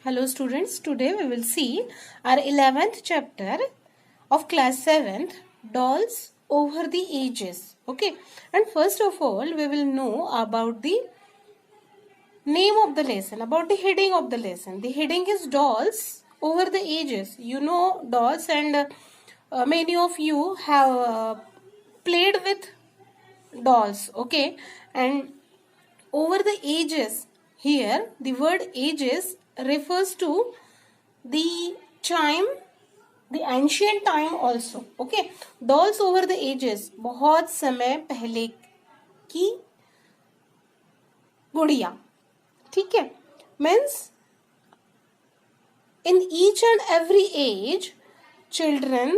Hello students, today we will see our 11th chapter of class 7th, Dolls Over the Ages. Okay, and first of all we will know about the name of the lesson, about the heading of the lesson. The heading is Dolls Over the Ages. You know dolls, and many of you have played with dolls. Okay, and over the ages, here the word ages refers to the time, the ancient time also. Okay, dolls over the ages, बहुत समय पहले की गुड़िया. ठीक है, means in each and every age children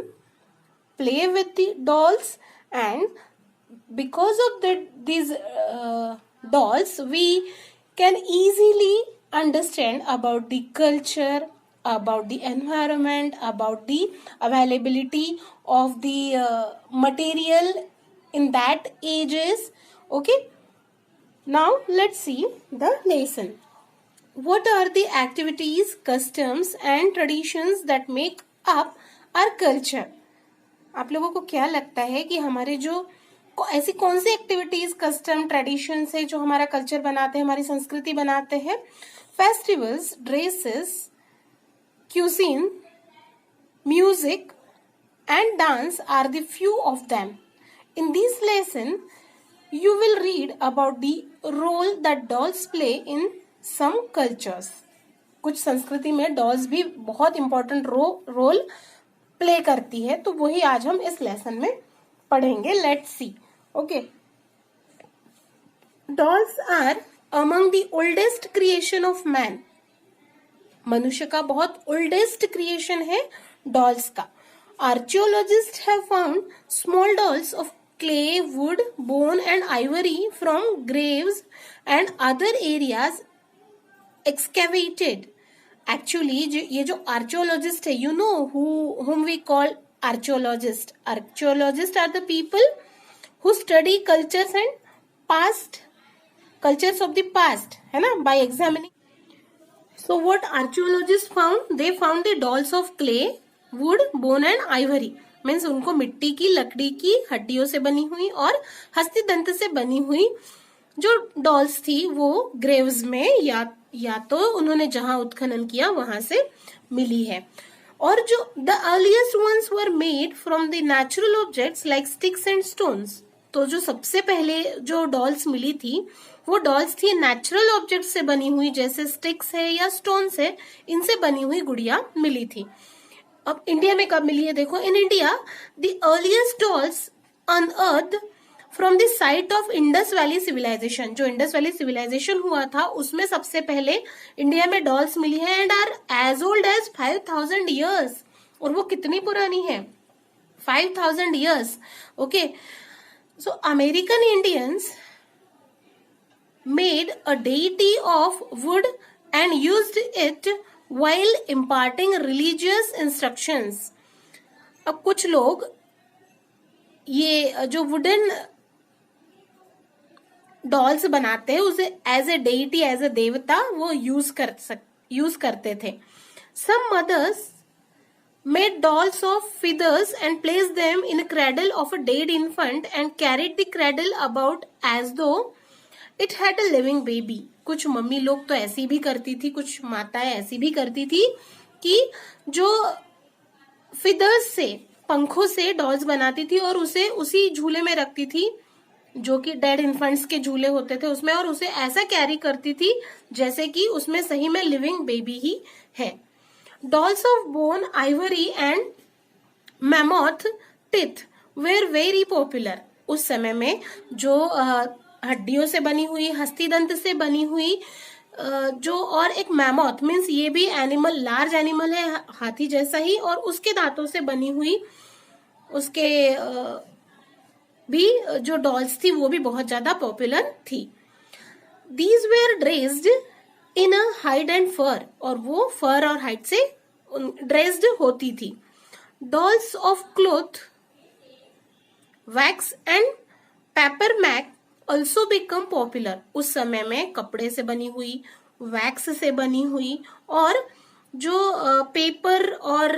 play with the dolls, and because of these dolls we can easily understand about the culture, about the environment, about the availability of the material in that ages. Okay, now let's see the lesson. What are the activities, customs and traditions that make up our culture? आप लोगों को क्या लगता है कि हमारे जो ऐसी कौन सी एक्टिविटीज, कस्टम, ट्रेडिशन है जो हमारा कल्चर बनाते हैं, हमारी संस्कृति बनाते हैं? Festivals, dresses, cuisine, music and dance are the few of them. In this lesson you will read about the role that dolls play in some cultures. कुछ संस्कृति में डॉल्स भी बहुत इंपॉर्टेंट रोल प्ले करती है, तो वही आज हम इस लेसन में पढ़ेंगे. Let's see. Okay, dolls are among the oldest creation of man. मनुष्य का बहुत ओल्डेस्ट क्रिएशन है डॉल्स का. Archaeologist have found small dolls of clay, wood, bone and ivory from graves and other areas excavated. Actually ये जो archaeologist है, you know whom we call archaeologist. Archaeologists are the people who study cultures and cultures of the past, है ना, by examining. So what archaeologists found? They found the dolls of clay, wood, bone and ivory. Means उनको मिट्टी की, लकड़ी की, हड्डियों से बनी हुई और हस्ती दंत से बनी हुई जो डॉल्स थी वो ग्रेव्स में या तो उन्होंने जहां उत्खनन किया वहां से मिली है. और जो the earliest ones were made from the natural objects like sticks and stones. तो जो सबसे पहले जो डॉल्स मिली थी वो डॉल्स थी नेचुरल ऑब्जेक्ट से बनी हुई, जैसे स्टिक्स है या स्टोन्स है, इनसे बनी हुई गुड़िया मिली थी. अब इंडिया में कब मिली है? देखो, in India the earliest dolls unearth from the site of Indus valley civilisation. जो इंडस वैली सिविलाइजेशन हुआ था उसमें सबसे पहले इंडिया में डॉल्स मिली है and are as old as 5000 years. और वो कितनी पुरानी है? 5000 years. Okay, so American Indians made a deity of wood and used it while imparting religious instructions. अब कुछ लोग ये जो वुडन डॉल्स बनाते हैं उसे एज ए डेइटी, एज ए देवता वो यूज करते थे. Some mothers made dolls of feathers and placed them in a cradle of a dead infant and carried the cradle about as though it had a living baby. कुछ mummy लोग तो ऐसी भी करती थी, कुछ माताएं ऐसी भी करती थी कि जो फिदर्स से, पंखों से डॉल्स बनाती थी और उसे उसी झूले में रखती थी जो कि डेड इन्फेंट्स के झूले होते थे उसमें, और उसे ऐसा कैरी करती थी जैसे कि उसमें सही में लिविंग बेबी ही है. Dolls of bone, Ivory and mammoth teeth were very popular. उस समय में जो हड्डियों से बनी हुई, हस्ती दंत से बनी हुई जो, और एक मैमोथ मीन्स ये भी एनिमल, लार्ज एनिमल है, हाथी जैसा ही, और उसके दांतों से बनी हुई उसके भी जो डॉल्स थी वो भी बहुत ज्यादा पॉपुलर थी. These were dressed in a hide and fur. और वो फर और हाइड से ड्रेस्ड होती थी. Dolls of cloth, wax and paper mache also become popular. उस समय में कपड़े से बनी हुई, वैक्स से बनी हुई और जो पेपर और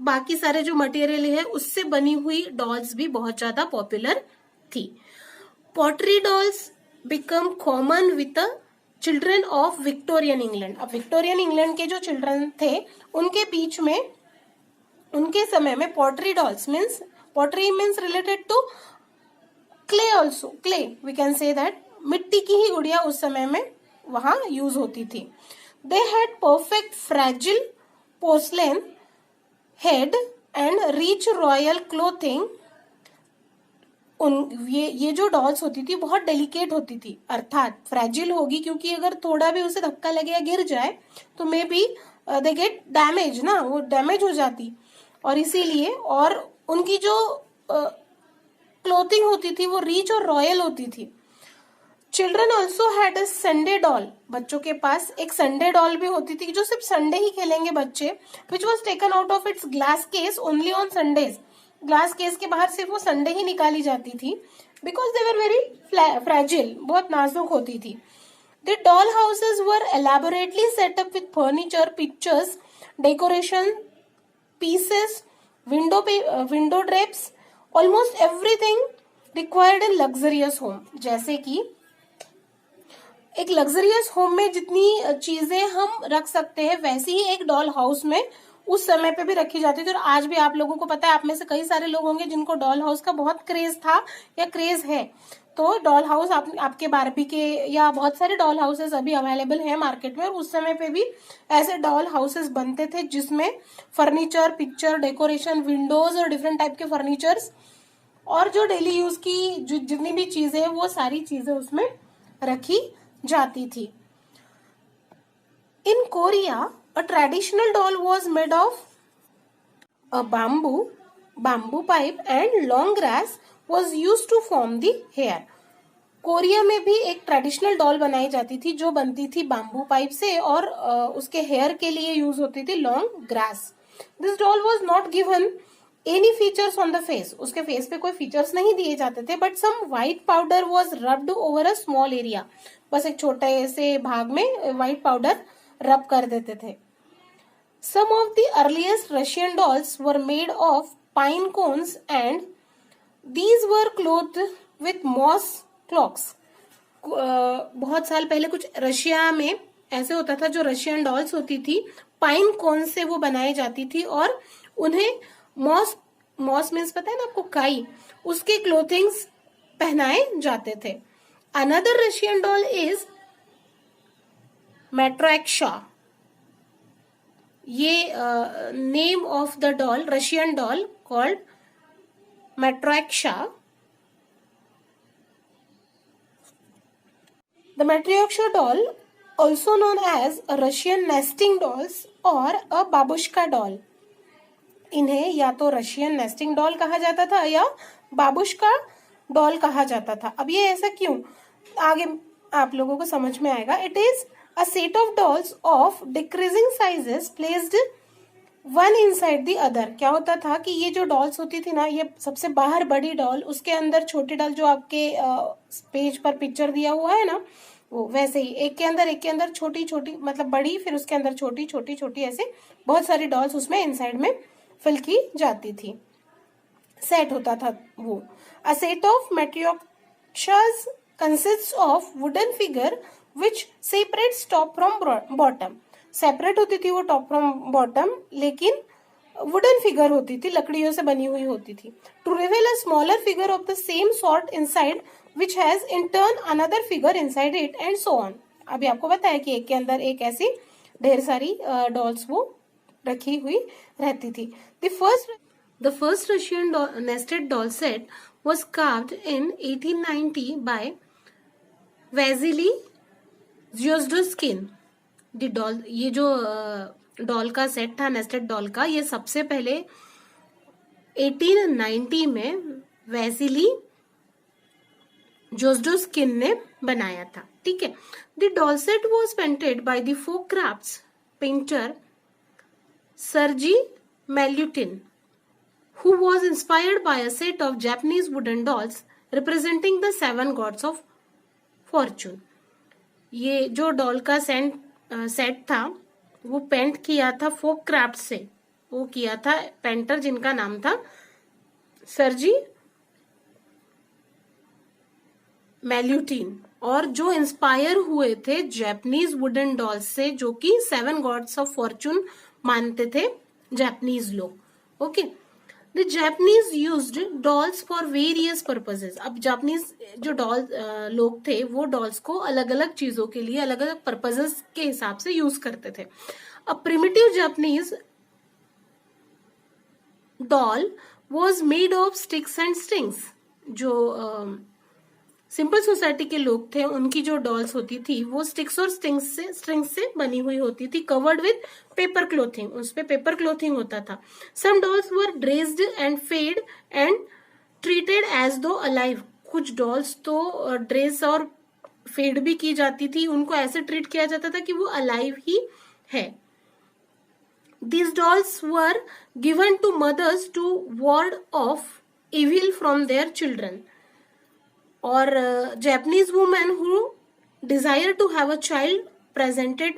बाकी सारे जो मटेरियल है उससे बनी हुई डॉल्स भी बहुत ज्यादा पॉपुलर थी। Pottery dolls become common with the children of Victorian England. अब विक्टोरियन इंग्लैंड के जो चिल्ड्रन थे उनके बीच में, उनके समय में pottery dolls means, pottery means related to clay also, clay we can say that, मिट्टी की ही गुड़िया उस समय में वहां यूज होती थी। They had perfect fragile porcelain head and rich royal clothing. ये जो डॉल्स होती थी बहुत डेलिकेट होती थी, अर्थात फ्रैजिल होगी क्योंकि अगर थोड़ा भी उसे धक्का लगे या गिर जाए तो may be they get damage ना, वो डैमेज हो जाती, और इसीलिए, और उनकी जो क्लोथिंग होती थी वो रिच और रॉयल होती थी। Children also had a Sunday doll. बच्चों के पास एक संडे डॉल भी होती थी जो सिर्फ संडे ही खेलेंगे बच्चे, which was taken out of its glass case only on Sundays. Glass case के बाहर सिर्फ वो संडे ही निकाली जाती थी, बिकॉज दे वर वेरी फ्रैजिल, बहुत नाजुक होती थी। The doll houses were elaborately setup with furniture, pictures, decoration pieces, window drapes, almost everything required in luxurious home. जैसे कि एक लग्जरियस होम में जितनी चीजें हम रख सकते हैं वैसी ही एक डॉल हाउस में उस समय पे भी रखी जाती थी। और आज भी आप लोगों को पता है, आप में से कई सारे लोग होंगे जिनको डॉल हाउस का बहुत क्रेज था या क्रेज है। तो डॉल हाउस आपके बारबी के या बहुत सारे डॉल हाउसेस अभी अवेलेबल है मार्केट में, और उस समय पे भी ऐसे डॉल हाउसेस बनते थे जिसमें फर्नीचर, पिक्चर, डेकोरेशन, विंडोज और डिफरेंट टाइप के फर्नीचर्स और जो डेली यूज की जितनी भी चीजें हैं वो सारी चीजें उसमें रखी जाती थी। In Korea a traditional doll was made of a bamboo pipe and long grass was used to form the hair। Korea में भी एक ट्रेडिशनल डॉल बनाई जाती थी जो बनती थी बाम्बू पाइप से और उसके हेयर के लिए यूज होती थी long grass. This doll was not given any features on the face. उसके फेस पे कोई फीचर्स नहीं दिए जाते थे, but some white powder was rubbed over a small area. बस एक छोटे से भाग में व्हाइट पाउडर रब कर देते थे। Some of the earliest Russian dolls were made of pine cones and these were clothed with moss cloaks। बहुत साल पहले कुछ रशिया में ऐसे होता था, जो रशियन डॉल्स होती थी पाइन कोन से वो बनाई जाती थी और उन्हें मॉस मीन्स पता है ना आपको, काई, उसके क्लोथिंग्स पहनाए जाते थे। Another Russian doll is matryoshka. ये name of the doll, Russian doll called matryoshka. The matryoshka doll also known as a Russian nesting dolls और अ बाबुश्का डॉल। इन्हें या तो रशियन नेस्टिंग डॉल कहा जाता था या बाबुश्का डॉल कहा जाता था। अब ये ऐसा क्यों, आगे आप लोगों को समझ में आएगा। It is a set of dolls of decreasing sizes placed one inside the other। क्या होता था कि ये जो डॉल्स होती थी ना, ये सबसे बाहर बड़ी डॉल, उसके अंदर छोटी डॉल, जो आपके पेज पर पिक्चर दिया हुआ है ना, वो वैसे ही एक के अंदर छोटी छोटी, मतलब बड़ी, फिर उसके अंदर छोटी छोटी छोटी, ऐसे बहुत सारी डॉल्स उसमें इनसाइड में फिल की जाती थी। सेट होता था वो। A set of matryoshkas consists of wooden figure which separates top from bottom। Separate होती थी वो टॉप फ्रॉम बॉटम, लेकिन वुडन फिगर होती थी, लकड़ियों से बनी हुई होती थी। To reveal a smaller figure of the same sort inside which has in turn another figure inside it and so on. अभी आपको पता है कि एक के अंदर एक ऐसी ढेर सारी डॉल्स वो रखी हुई रहती थी। The first Russian nested doll set was carved in 1890 by Vasily Zhyozdorskin। The doll, ये जो डॉल का सेट था नेस्टेड डॉल का, ये सबसे पहले 1890 में वैसिली जोस्डोस्किन ने बनाया था। ठीक है। The doll set was painted by the folk crafts painter Sergei Malyutin, who was inspired by a set of Japanese wooden dolls representing the 7 gods of fortune। ये जो डॉल का सेट था वो पेंट किया था फोक क्राफ्ट से, वो किया था पेंटर जिनका नाम था सर्जी मैल्यूटीन, और जो इंस्पायर हुए थे जापानीज वुडन डॉल्स से, जो कि 7 गॉड्स ऑफ फॉर्चून मानते थे जापानीज लोग। Okay, the Japanese used dolls for various purposes. अब जापानीज जो लोग थे वो डॉल्स को अलग अलग चीजों के लिए, अलग अलग पर्पसेस के हिसाब से यूज करते थे। अ primitive Japanese doll was made of sticks and strings. जो सिंपल सोसाइटी के लोग थे उनकी जो डॉल्स होती थी वो स्टिक्स और स्ट्रिंग्स से बनी हुई होती थी, कवर्ड विद पेपर क्लोथिंग, उस पे पेपर क्लोथिंग होता था। Some dolls were dressed and fed and treated as though alive. कुछ डॉल्स तो ड्रेस और फेड भी की जाती थी, उनको ऐसे ट्रीट किया जाता था कि वो अलाइव ही है। These dolls were given to mothers to ward off evil from their children. Or Japanese women who desire to have a child presented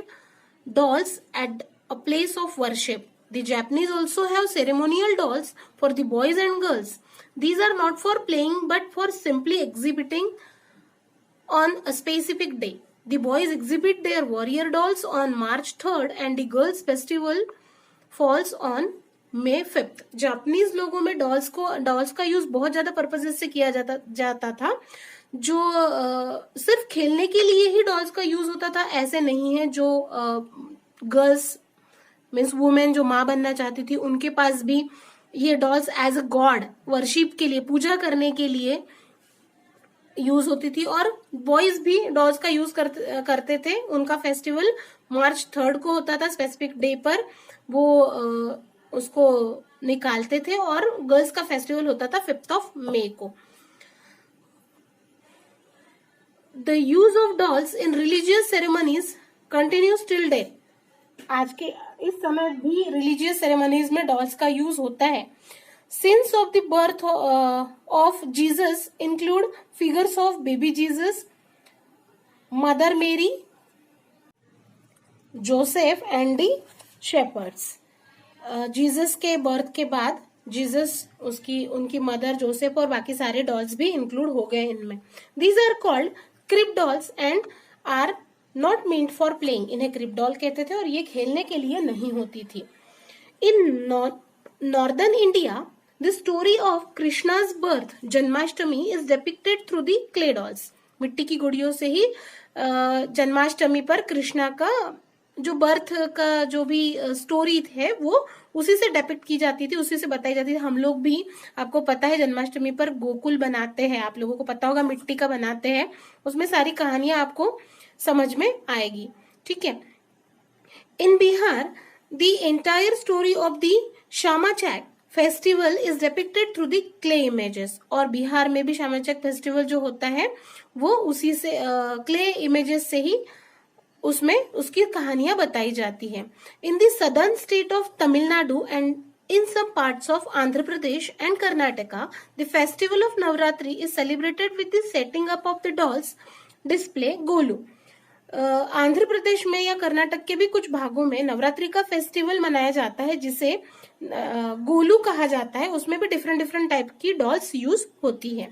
dolls at a place of worship. The Japanese also have ceremonial dolls for the boys and girls. These are not for playing but for simply exhibiting on a specific day. The boys exhibit their warrior dolls on March 3rd and the girls festival falls on May 5th. Japanese लोगों में dolls का use बहुत ज्यादा purposes से किया जाता था। जो सिर्फ खेलने के लिए ही डॉल्स का यूज होता था ऐसे नहीं है। जो गर्ल्स मीन्स वुमेन जो माँ बनना चाहती थी उनके पास भी ये dolls as a god worship के लिए, पूजा करने के लिए यूज होती थी। और बॉयज भी डॉल्स का यूज करते थे। उनका फेस्टिवल मार्च 3rd को होता था, स्पेसिफिक डे पर वो उसको निकालते थे, और गर्ल्स का फेस्टिवल होता था 5th ऑफ May को। The use of dolls in religious ceremonies continues till day. आज के इस समय भी रिलीजियस सेरेमनीज में डॉल्स का यूज होता है। Scenes of the birth of Jesus include figures of baby Jesus, Mother Mary, Joseph and the shepherds. Jesus के बर्थ के बाद जीसस, उनकी मदर, जोसेफ और बाकी सारे डॉल्स भी इंक्लूड हो गए इनमें। These are called crib dolls and are not meant for playing. इन्हें क्रिप डॉल कहते थे और ये खेलने के लिए नहीं होती थी। In northern India, the story of Krishna's birth, Janmashtami, is depicted through the clay dolls. मिट्टी की गुड़ियों से ही जन्माष्टमी पर कृष्णा का जो बर्थ का जो भी स्टोरी है वो उसी से डेपिक्ट की जाती थी, उसी से बताई जाती थी। हम लोग भी, आपको पता है, जन्माष्टमी पर गोकुल बनाते हैं, आप लोगों को पता होगा, मिट्टी का बनाते हैं। उसमें सारी कहानियां आपको समझ में आएगी, ठीक है। In Bihar the entire story of the Shyama Chak festival is depicted through the clay images. और बिहार में भी श्यामा चैक फेस्टिवल जो होता है वो उसी से क्ले इमेजेस से ही उसमें उसकी कहानियां बताई जाती हैं। In the southern state of Tamil Nadu and in some parts of Andhra Pradesh and Karnataka, the festival of Navratri is celebrated with the setting up of the dolls display Golu. Andhra Pradesh में या कर्नाटक के भी कुछ भागों में नवरात्रि का फेस्टिवल मनाया जाता है जिसे गोलू कहा जाता है। उसमें भी डिफरेंट टाइप की डॉल्स यूज होती है।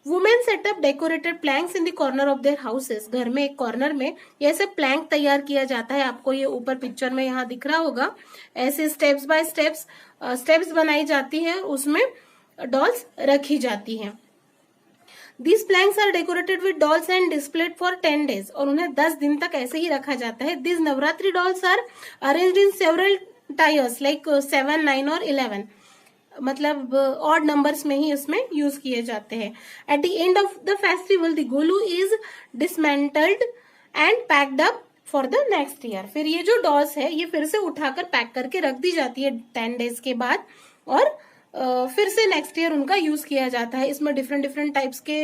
Women set up decorated planks in the corner of their houses. घर में एक कॉर्नर में ऐसे प्लैंक तैयार किया जाता है। आपको ये ऊपर पिक्चर में यहाँ दिख रहा होगा। ऐसे स्टेप्स बाय स्टेप्स बनाई जाती है, उसमें डॉल्स रखी जाती हैं। These planks are decorated with dolls and displayed for 10 days. और उन्हें 10 दिन तक ऐसे ही रखा जाता है। These Navratri dolls are arranged in several tiers like 7, 9 और 11. मतलब ऑड नंबर्स में ही इसमें यूज किए जाते हैं। At the end of the festival, the golu is dismantled and packed up for the next year. फिर ये जो डॉल्स है ये फिर से उठाकर पैक करके रख दी जाती है 10 डेज के बाद, और फिर से नेक्स्ट ईयर उनका यूज किया जाता है। इसमें डिफरेंट टाइप्स के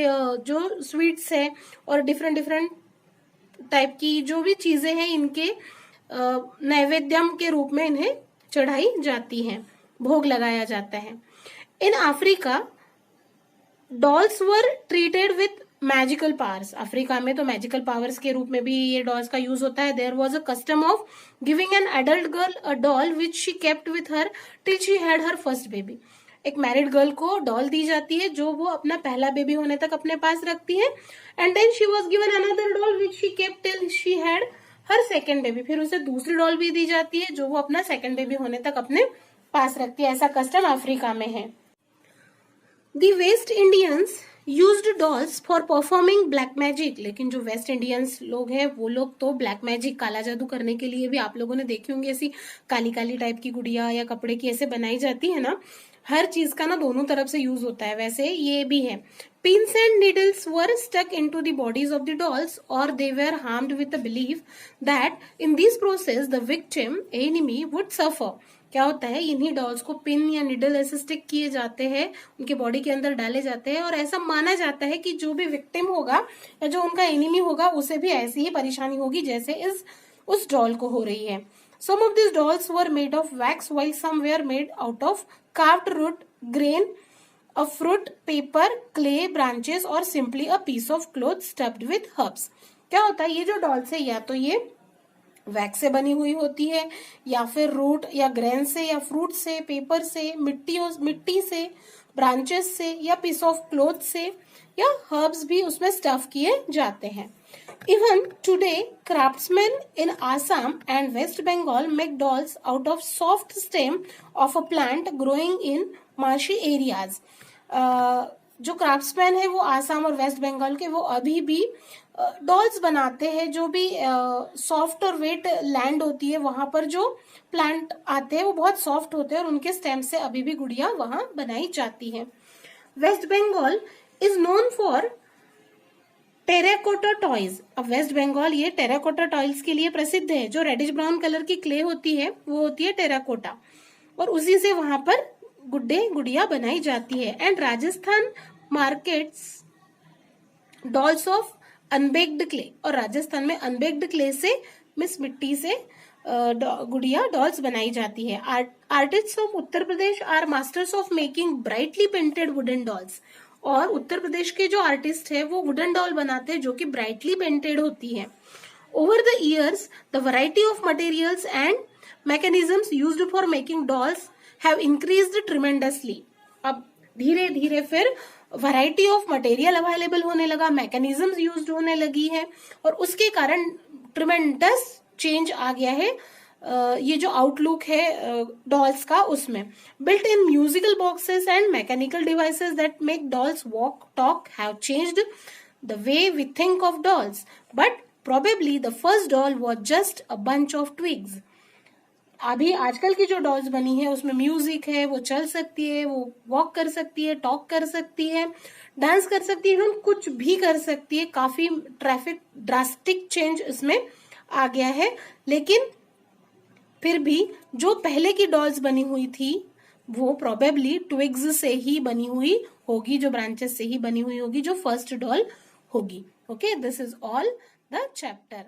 जो स्वीट्स है और डिफरेंट टाइप की जो भी चीजें हैं इनके नैवेद्यम के रूप में इन्हें चढ़ाई जाती हैं, भोग लगाया जाता है। In Africa dolls were treated with magical powers, Africa में तो मैजिकल पावर्स के रूप में भी ये डॉल्स का यूज होता है. There was a custom of giving an adult girl a doll which she kept with her till she had her first baby. एक मैरिड गर्ल को डॉल दी जाती है जो वो अपना पहला बेबी होने तक अपने पास रखती है. And then she was given another doll which she kept till she had her second baby. फिर उसे दूसरी डॉल भी दी जाती है जो वो अपना सेकेंड बेबी होने तक अपने पास रखती है. ऐसा कस्टम अफ्रीका में है. The West Indians used dolls for performing black magic. लेकिन जो वेस्ट इंडियंस लोग हैं वो लोग तो ब्लैक मैजिक, काला जादू करने के लिए भी, आप लोगों ने देखी होंगी ऐसी काली काली टाइप की गुड़िया या कपड़े की ऐसे बनाई जाती है ना. हर चीज का ना दोनों तरफ से यूज होता है. वैसे ये भी है. Pins and needles were stuck into the bodies of the dolls, or they were harmed with the belief that in this process the victim enemy would suffer. क्या होता है, इन्हीं डॉल्स को पिन या निडल ऐसे स्टिक किए जाते हैं, उनके बॉडी के अंदर डाले जाते हैं, और ऐसा माना जाता है कि जो भी विक्टिम होगा या जो उनका एनिमी होगा उसे भी ऐसी ही परेशानी होगी जैसे उस डॉल को हो रही है. Some of these dolls were made of wax while some were made out of carved wood, grain, a fruit, paper, clay, branches or simply a piece of cloth stuffed with herbs. क्या होता है, ये जो dolls है या तो ये wax से बनी हुई होती है या फिर रूट या ग्रेन से या फ्रूट से, पेपर से, मिट्टी से, ब्रांचेस से या पीस ऑफ क्लोथ से या हर्ब्स भी उसमें स्टफ किए जाते हैं. Even today, craftsmen in Assam and West Bengal make dolls out of soft stem of a plant growing in marshy areas. जो क्राफ्ट्समैन है वो आसाम और वेस्ट बंगाल के, वो अभी भी डॉल्स बनाते हैं जो भी सॉफ्ट और वेट लैंड होती है वहां पर जो प्लांट आते हैं वो बहुत सॉफ्ट होते हैं और उनके स्टेम से अभी भी गुड़िया वहां बनाई जाती है. West Bengal is known for terracotta toys. अब वेस्ट बंगाल ये टेराकोटा टॉयज के लिए प्रसिद्ध है. जो रेडिश ब्राउन कलर की क्ले होती है वो होती है टेराकोटा, और उसी से वहां पर गुड़िया बनाई जाती है. And Rajasthan markets dolls of unbaked clay, और राजस्थान में अनबेक्ड क्ले से मिट्टी से गुड़िया डॉल्स बनाई जाती है. Artist of Uttar Pradesh are masters of making brightly painted wooden dolls. और उत्तर प्रदेश के जो आर्टिस्ट है वो वुडन डॉल बनाते हैं जो कि ब्राइटली पेंटेड होती है. Over the years the variety of materials and mechanisms used for making dolls have increased tremendously. अब धीरे धीरे फिर वैरायटी ऑफ मटेरियल अवेलेबल होने लगा, मैकेनिज्म्स यूज्ड होने लगी है, और उसके कारण ट्रिमेंडस चेंज आ गया है ये जो आउटलुक है डॉल्स का उसमें. Built in musical boxes and mechanical devices that make dolls walk talk have changed the way we think of dolls, but probably the first doll was just a bunch of twigs. अभी आजकल की जो dolls बनी है उसमें music है, वो चल सकती है, वो वॉक कर सकती है, टॉक कर सकती है, डांस कर सकती है, कुछ भी कर सकती है. काफी ड्रास्टिक चेंज इसमें आ गया है. लेकिन फिर भी जो पहले की डॉल्स बनी हुई थी वो प्रोबेबली ट्विग्स से ही बनी हुई होगी, जो ब्रांचेस से ही बनी हुई होगी, जो फर्स्ट डॉल होगी. Okay, this is all the chapter.